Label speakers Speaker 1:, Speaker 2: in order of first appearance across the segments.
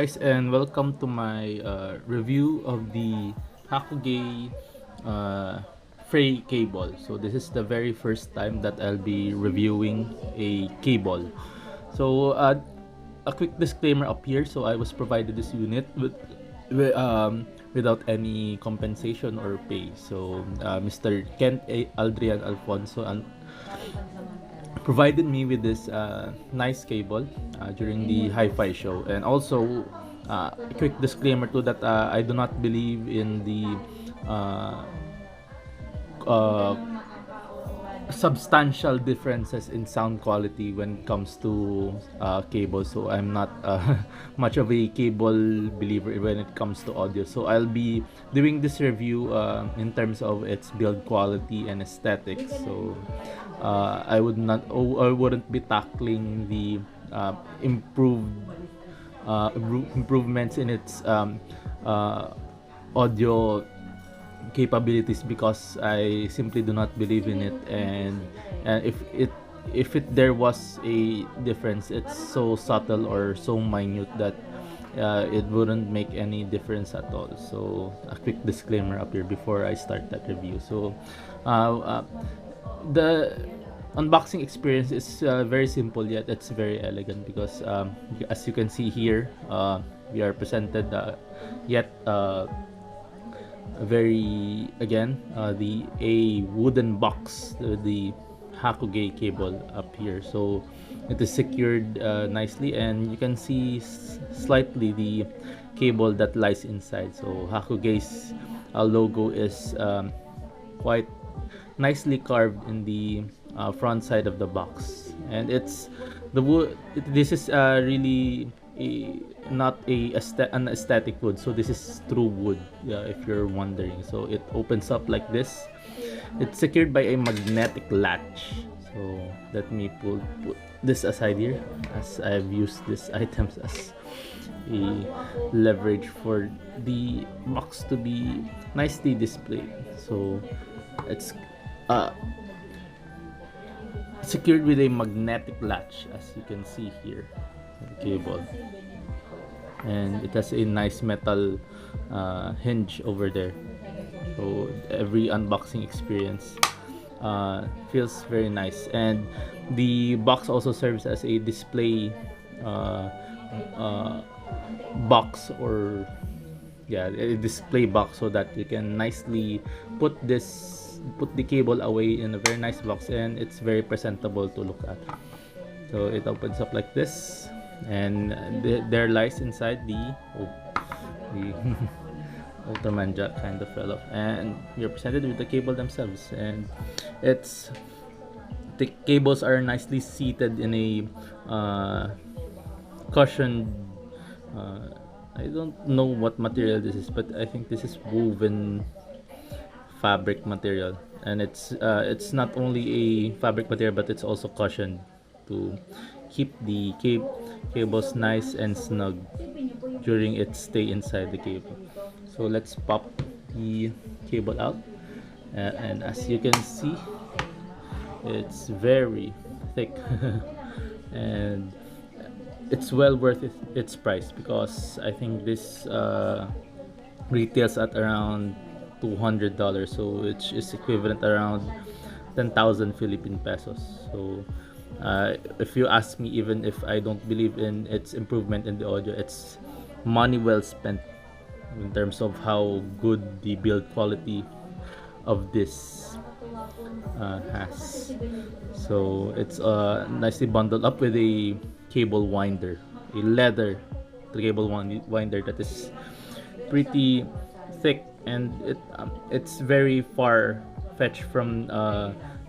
Speaker 1: Guys, and welcome to my review of the Hakugei Frey cable. So this is the very first time that I'll be reviewing a cable. So a quick disclaimer up here. So I was provided this unit without any compensation or pay. So Mr. Aldriann Alfonso provided me with this nice cable during the hi-fi show. And also a quick disclaimer too that I do not believe in the uh, uh, substantial differences in sound quality when it comes to cable. So I'm not much of a cable believer when it comes to audio. So I'll be doing this review in terms of its build quality and aesthetics. So I wouldn't be tackling the improvements in its audio capabilities because I simply do not believe in it. And if there was a difference, it's so subtle or so minute that it wouldn't make any difference at all. So a quick disclaimer up here before I start that review. So the unboxing experience is very simple, yet it's very elegant because as you can see here, we are presented yet very again the a wooden box, the Hakugei cable up here. So it is secured nicely, and you can see slightly the cable that lies inside. So Hakugei's logo is quite nicely carved in the front side of the box, and it's the wood. This is really not an aesthetic wood, so this is true wood, if you're wondering. So it opens up like this. It's secured by a magnetic latch. So let me put this aside here, as I've used these items as a leverage for the box to be nicely displayed. So it's secured with a magnetic latch, as you can see here, the cable, and it has a nice metal hinge over there. So every unboxing experience feels very nice, and the box also serves as a display box, or yeah, a display box, so that you can nicely put the cable away in a very nice box, and it's very presentable to look at. So it opens up like this, and there lies inside the 𝘰𝘷𝘦𝘳𝘢 kind of fellow, and you're presented with the cable themselves. And the cables are nicely seated in a cushioned, I don't know what material this is, but I think this is woven fabric material, and it's not only a fabric material, but it's also cushioned to keep the cables nice and snug during its stay inside the cable. So let's pop the cable out, and as you can see, it's very thick and it's well worth its price, because I think this retails at around $200, so which is equivalent around 10,000 Philippine pesos. So if you ask me, even if I don't believe in its improvement in the audio, it's money well spent in terms of how good the build quality of this has. So it's nicely bundled up with a cable winder, a leather cable winder that is pretty thick, and it's very far fetched from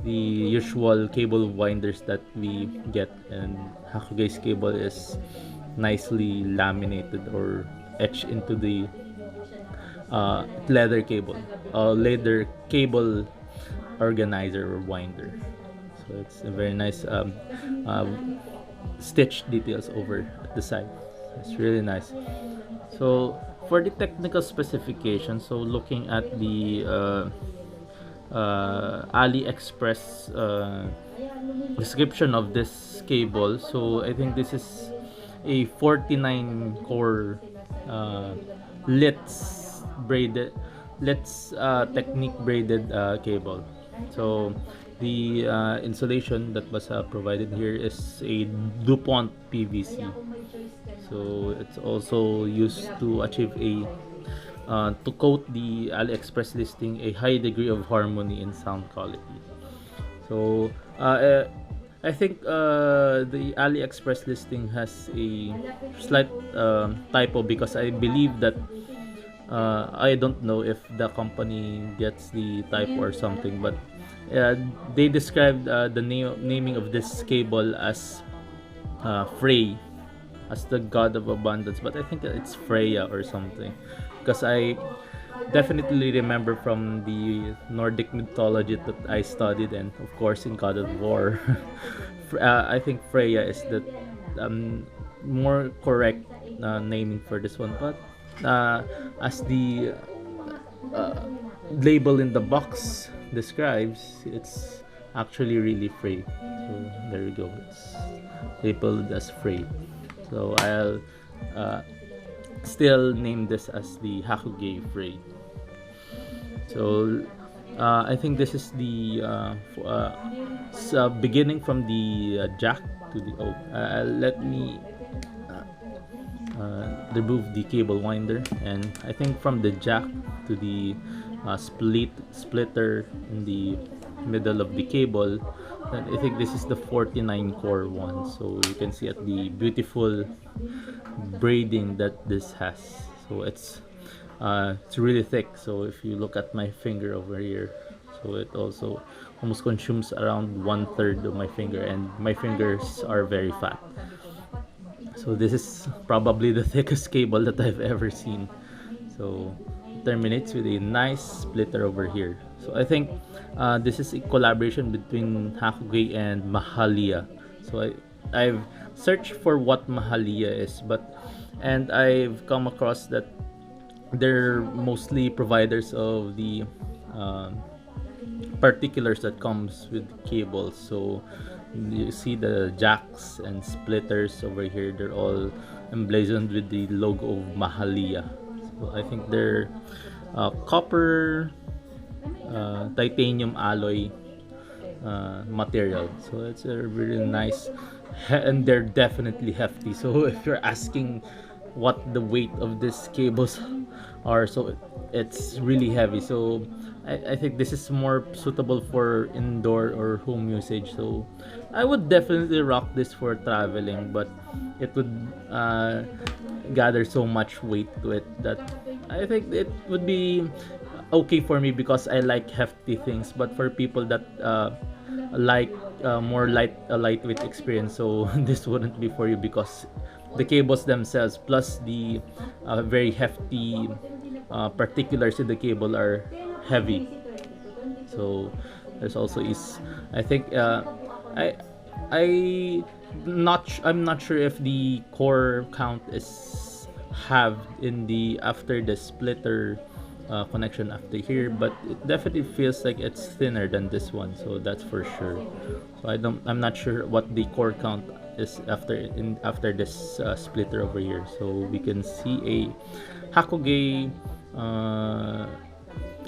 Speaker 1: the usual cable winders that we get. And Hakugei's cable is nicely laminated or etched into the leather cable organizer or winder. So it's a very nice stitch details over the side. It's really nice. So for the technical specifications, so looking at the AliExpress description of this cable, so I think this is a 49 core LITS braided LITS technique braided cable. So the insulation that was provided here is a DuPont PVC. So it's also used to achieve a to quote the AliExpress listing, a high degree of harmony in sound quality. So I think the AliExpress listing has a slight typo, because I believe that I don't know if the company gets the typo or something, but they described the naming of this cable as Frey, as the god of abundance, but I think it's Freya or something, because I definitely remember from the Nordic mythology that I studied, and of course in God of War. I think Freya is the more correct naming for this one, but as the label in the box describes, it's actually really Frey. So there you go, it's labeled as Frey. So I'll still name this as the Hakugei Frey. So I think this is the beginning from the jack to the let me remove the cable winder, and I think from the jack to the splitter in the middle of the cable, and I think this is the 49 core one. So you can see at the beautiful braiding that this has. So it's really thick. So if you look at my finger over here, so it also almost consumes around 1/3 of my finger, and my fingers are very fat. So this is probably the thickest cable that I've ever seen. So terminates with a nice splitter over here. So I think this is a collaboration between Hakugei and Mahalia. So I've searched for what Mahalia is, and I've come across that they're mostly providers of the particulars that comes with cables. So you see the jacks and splitters over here, they're all emblazoned with the logo of Mahalia. So I think they're copper titanium alloy material. So it's a really nice, and they're definitely hefty. So if you're asking what the weight of these cables are, so it's really heavy. So I think this is more suitable for indoor or home usage. So I would definitely rock this for traveling, but it would gather so much weight to it that I think it would be okay for me, because I like hefty things. But for people that like more lightweight experience, so this wouldn't be for you, because the cables themselves plus the very hefty particulars in the cable are heavy. So there's also I think I'm not sure if the core count is halved in the after the splitter connection after here, but it definitely feels like it's thinner than this one, so that's for sure. So I'm not sure what the core count is after this splitter over here. So we can see a Hakugei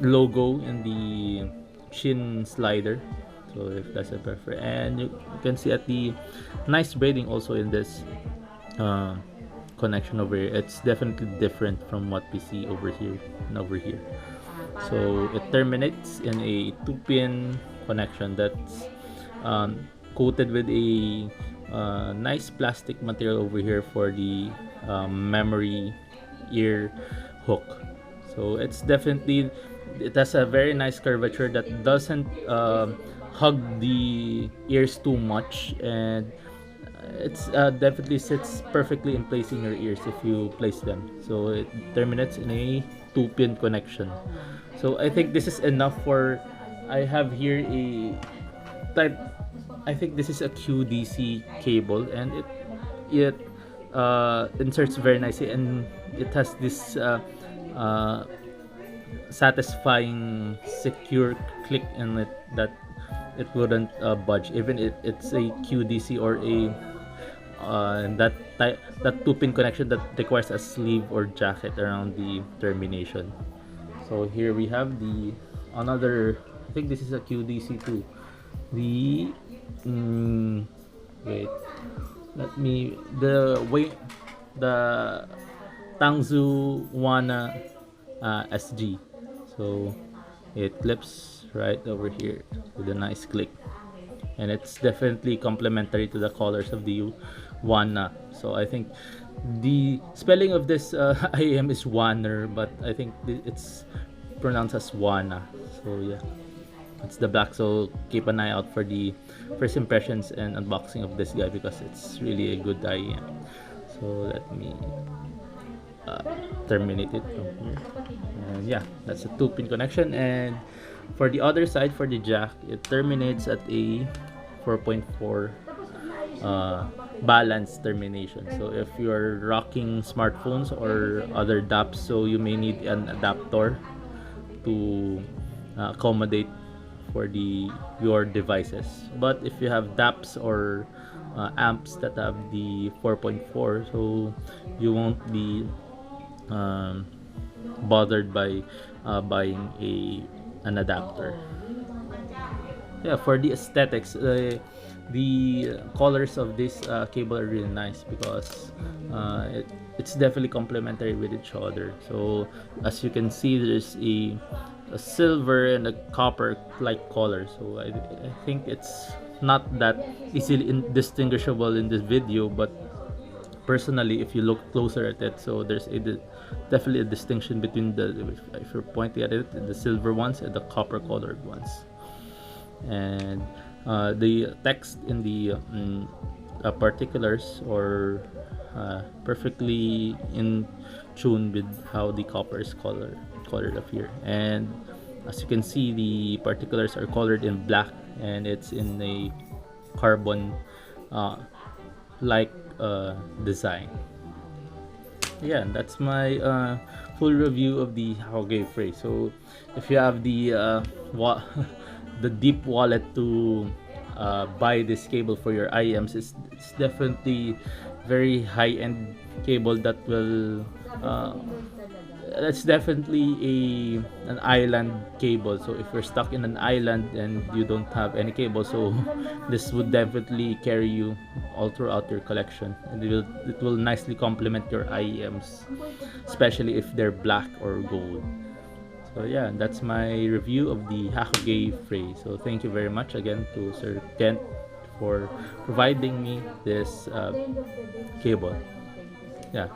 Speaker 1: logo in the chin slider, so if that's a preference, and you can see at the nice braiding also in this connection over here. It's definitely different from what we see over here and over here. So it terminates in a 2-pin connection that's coated with a nice plastic material over here for the memory ear hook. So it has a very nice curvature that doesn't hug the ears too much, and it's definitely sits perfectly in place in your ears if you place them. So it terminates in a 2-pin connection. So I think this is enough for, I have here a type, I think this is a QDC cable, and it inserts very nicely, and it has this satisfying secure click in it that it wouldn't budge, even if it's a QDC or a and that 2-pin connection that requires a sleeve or jacket around the termination. So here we have the another, I think this is a QDC2, the wait, let me, the 𝘙𝘢𝘏 SG. So it clips right over here with a nice click, and it's definitely complementary to the colors of the 𝘏𝘏. So I think the spelling of this IEM is 𝘏𝘏𝘪, but I think it's pronounced as 𝘏𝘏. So yeah, it's the black. So keep an eye out for the first impressions and unboxing of this guy, because it's really a good IEM. So let me terminate it from here. And yeah, that's a 2-pin connection. And for the other side, for the jack, it terminates at a 4.4 balance termination. So if you're rocking smartphones or other DAPs, so you may need an adapter to accommodate for your devices. But if you have DAPs or amps that have the 4.4, so you won't be bothered by buying an adapter. Yeah, for the aesthetics, the colors of this cable are really nice, because it's definitely complementary with each other. So as you can see, there's a silver and a copper like color. So I think it's not that easily distinguishable in this video, but personally, if you look closer at it, so there's definitely a distinction between if you're pointing at it, the silver ones and the copper colored ones. And the text in the particulars are perfectly in tune with how the copper is colored up here. And as you can see, the particulars are colored in black, and it's in a carbon like design. Yeah, that's my full review of the Hakugei Frey. So if you have the deep wallet to buy this cable for your IEMs, it's definitely very high-end cable that will that's definitely an island cable. So if you're stuck in an island and you don't have any cable, so this would definitely carry you all throughout your collection, and it will nicely complement your IEMs, especially if they're black or gold. So yeah, that's my review of the Hakugei Frey. So thank you very much again to Sir Kent for providing me this cable. Yeah,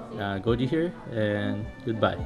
Speaker 1: Goji here, and goodbye.